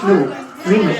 నువ్వు విను.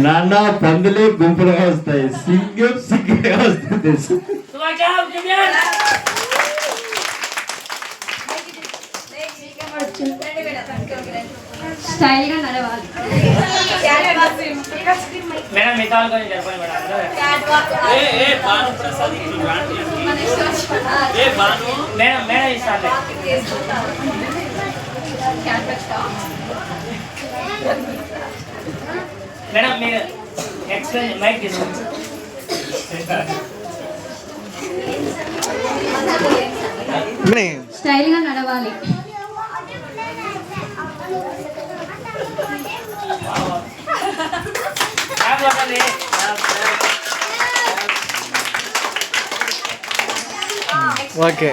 నాన్న పందులే గుంపులుగా వస్తాయి, సింగం సింగగా వస్తుంది. స్టైల్ గా నడవాలి. మేడం మిగతా గురించి చెప్పండి మేడం. మేడం ఇస్తాను మేడం. మీరు ఎక్స్ప్లెయిన్ మైక్ తీసుకోండి. స్టైల్ గా నడవాలి. ఓకే.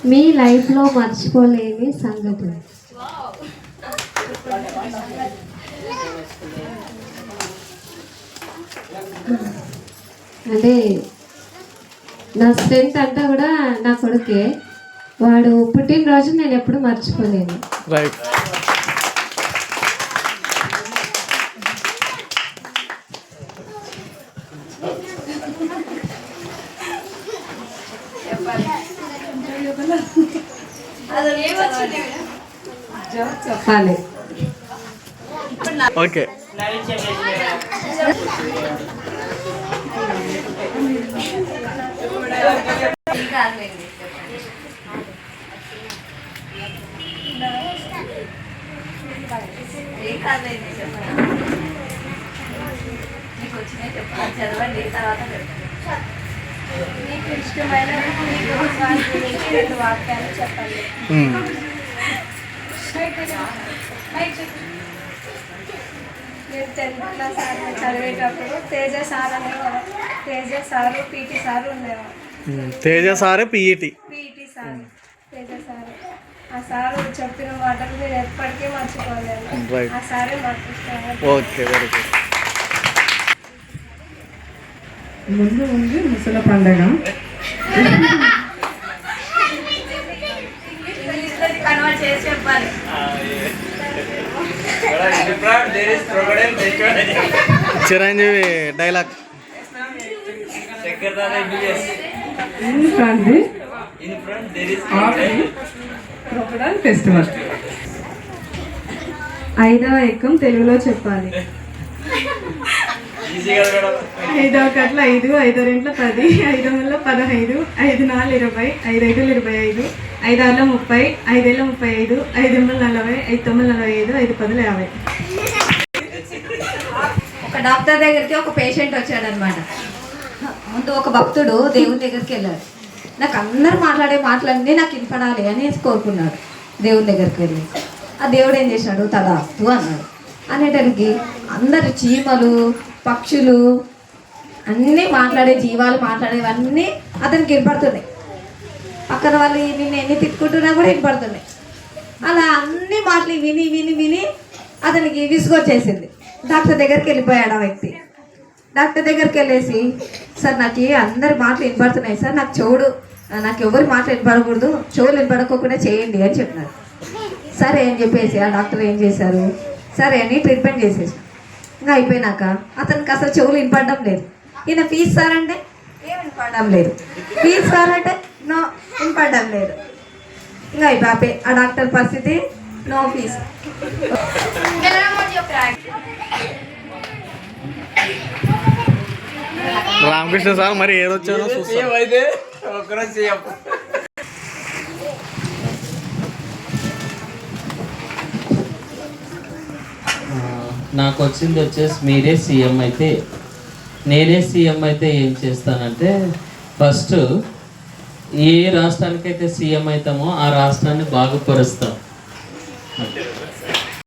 మీ లైఫ్ లో మర్చిపోలేని సంఘటన. అంటే నా స్ట్రెంత్ అంతా కూడా నా కొడుకే. వాడు పుట్టినరోజు నేను ఎప్పుడు మర్చిపోలేను. రైట్. చెప్పాలి. ఓకే. చదవండి, తర్వాత మీకు ఇష్టమైన రెండు వాక్యాలు చెప్పండి. మీరు 10th క్లాస్ చదివేటప్పుడు తేజ సార్ అనేవారు. తేజ సారు పీటీ సారు ఉండేవారు. తేజ సారే పీఈటీ సార్. తేజ సారు. ఆ సారు చెప్పిన మాటలు మీరు ఎప్పటికీ మర్చిపోలేరు. ఆ సారే మర్చిపోయారు. Okay, very good. ముందు ఉంది ముసల పండగ. కన్వర్ట్ చేసి చెప్పాలి. చిరంజీవి డైలాగ్. Crocodile festival. 5వ ఎక్కం తెలుగులో చెప్పాలి. 5వ కట్ల 5, 5 రెంట్ల 10, 5 ముళ్ళ 15, 5 4 20, 5 5 25, 5 6 30, 5 ఏళ్ళ 35, 5 8 40, 5 9 45, 5 10 50. ఒక డాక్టర్ దగ్గరికి ఒక పేషెంట్ వచ్చాడనమాట. ముందు ఒక భక్తుడు దేవుని దగ్గరికి వెళ్ళాడు. నాకు అందరు మాట్లాడే మాటలన్నీ నాకు వినపడాలి అని కోరుకున్నాడు. దేవుని దగ్గరికి వెళ్ళి ఆ దేవుడు ఏం చేశాడు, తదాస్తు అన్నాడు. అనేటానికి అందరు చీమలు, పక్షులు, అన్నీ మాట్లాడే జీవాలు మాట్లాడేవన్నీ అతనికి వినపడుతున్నాయి. పక్కన వాళ్ళు నిన్ను ఎన్ని తిట్టుకుంటున్నా కూడా వినపడుతున్నాయి. అలా అన్ని మాటలు విని విని విని అతనికి విసుగొచ్చేసింది. డాక్టర్ దగ్గరికి వెళ్ళిపోయాడు ఆ వ్యక్తి. డాక్టర్ దగ్గరికి వెళ్ళేసి, సార్ నాకు అందరి మాటలు వినపడుతున్నాయి సార్, నాకు ఎవరి మాటలు వినపడకూడదు, చెవులు వినపడకోకుండా చేయండి అని చెప్పినారు. సరే అని చెప్పేసి ఆ డాక్టర్ ఏం చేశారు, సరే అని ట్రీట్మెంట్ చేసేసి ఇంకా అయిపోయినాక అతనికి అసలు చెవులు వినపడడం లేదు. ఈయన ఫీజు సార్ అంటే ఏం వినపడడం లేదు, ఫీజు సార్ అంటే నో వినపడడం లేదు. ఇంకా అయిపోయి ఆ డాక్టర్ పరిస్థితి నో ఫీజు. రామకృష్ణ సార్ మరి ఏదొచ్చానో చూస్తాం. నాకు వచ్చింది వచ్చేసి మీరే సీఎం అయితే, నేనే సీఎం అయితే ఏం చేస్తానంటే ఫస్ట్ ఏ రాష్ట్రానికైతే సీఎం అవుతామో ఆ రాష్ట్రాన్ని బాగుపరుస్తాం.